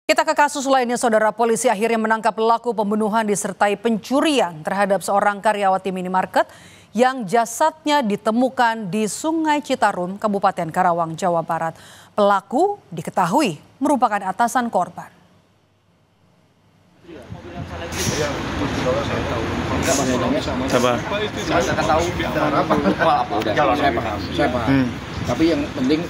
Kita ke kasus lainnya, saudara. Polisi akhirnya menangkap pelaku pembunuhan disertai pencurian terhadap seorang karyawati minimarket yang jasadnya ditemukan di Sungai Citarum, Kabupaten Karawang, Jawa Barat. Pelaku diketahui merupakan atasan korban. Tapi yang penting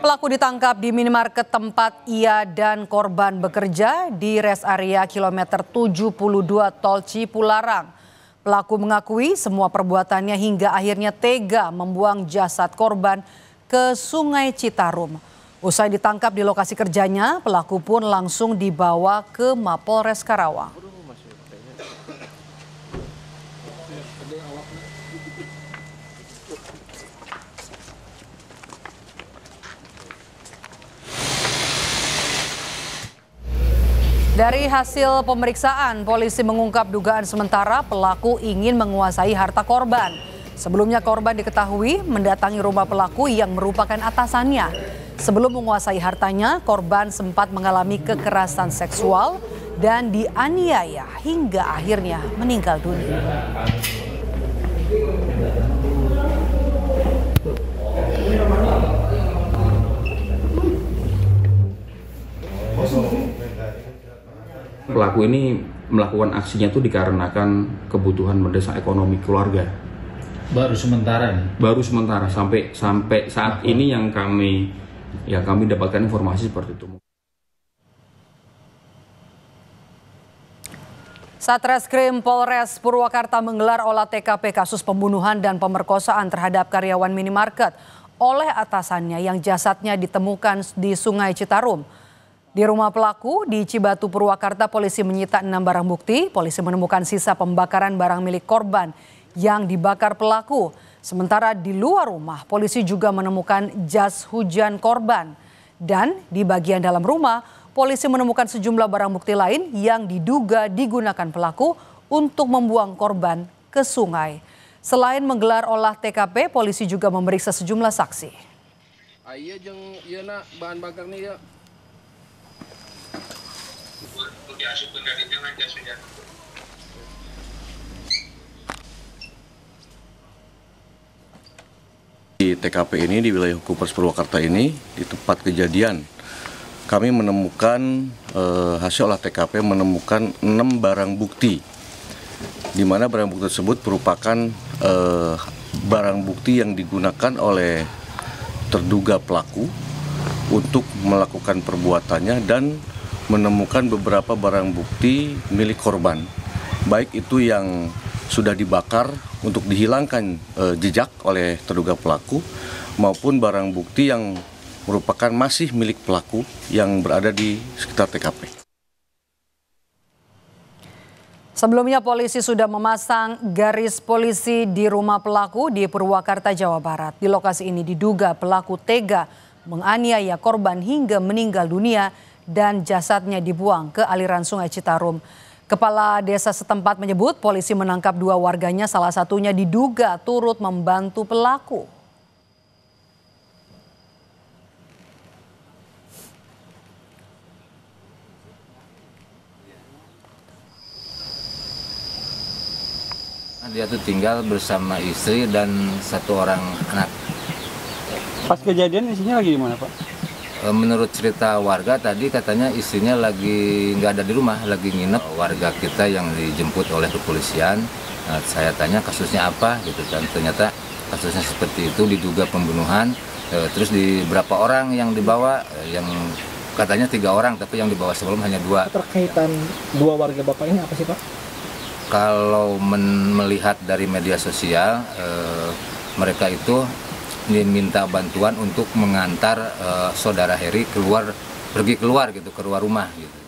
pelaku ditangkap di minimarket tempat ia dan korban bekerja di rest area kilometer 72 Tol Cipularang. Pelaku mengakui semua perbuatannya hingga akhirnya tega membuang jasad korban ke Sungai Citarum. Usai ditangkap di lokasi kerjanya, pelaku pun langsung dibawa ke Mapolres Karawang. Dari hasil pemeriksaan, polisi mengungkap dugaan sementara pelaku ingin menguasai harta korban. Sebelumnya korban diketahui mendatangi rumah pelaku yang merupakan atasannya. Sebelum menguasai hartanya, korban sempat mengalami kekerasan seksual dan dianiaya hingga akhirnya meninggal dunia. Pelaku ini melakukan aksinya itu dikarenakan kebutuhan mendesak ekonomi keluarga. Baru sementara nih. Baru sementara sampai saat ini yang kami dapatkan informasi seperti itu. Satreskrim Polres Purwakarta menggelar olah TKP kasus pembunuhan dan pemerkosaan terhadap karyawan minimarket oleh atasannya yang jasadnya ditemukan di Sungai Citarum. Di rumah pelaku di Cibatu, Purwakarta, polisi menyita 6 barang bukti. Polisi menemukan sisa pembakaran barang milik korban yang dibakar pelaku. Sementara di luar rumah, polisi juga menemukan jas hujan korban. Dan di bagian dalam rumah, polisi menemukan sejumlah barang bukti lain yang diduga digunakan pelaku untuk membuang korban ke sungai. Selain menggelar olah TKP, polisi juga memeriksa sejumlah saksi. Iya jeung ieu na bahan bakar nih ya. Di TKP ini, di wilayah hukum Polres Purwakarta ini, di tempat kejadian, kami menemukan hasil olah TKP menemukan 6 barang bukti, di mana barang bukti tersebut merupakan barang bukti yang digunakan oleh terduga pelaku untuk melakukan perbuatannya dan menemukan beberapa barang bukti milik korban, baik itu yang sudah dibakar untuk dihilangkan jejak oleh terduga pelaku maupun barang bukti yang merupakan masih milik pelaku yang berada di sekitar TKP. Sebelumnya polisi sudah memasang garis polisi di rumah pelaku di Purwakarta, Jawa Barat. Di lokasi ini diduga pelaku tega menganiaya korban hingga meninggal dunia dan jasadnya dibuang ke aliran Sungai Citarum. Kepala desa setempat menyebut polisi menangkap 2 warganya, salah satunya diduga turut membantu pelaku. Dia tuh tinggal bersama istri dan 1 orang anak. Pas kejadian isinya lagi di mana, Pak? Menurut cerita warga tadi katanya istrinya lagi nggak ada di rumah, lagi nginep. Warga kita yang dijemput oleh kepolisian, saya tanya kasusnya apa gitu kan, ternyata kasusnya seperti itu, diduga pembunuhan. Terus di berapa orang yang dibawa, yang katanya 3 orang, tapi yang dibawa sebelum hanya 2. Terkaitan 2 warga Bapak ini apa sih, Pak? Kalau melihat dari media sosial, mereka itu minta bantuan untuk mengantar saudara Heri pergi keluar gitu, keluar rumah gitu.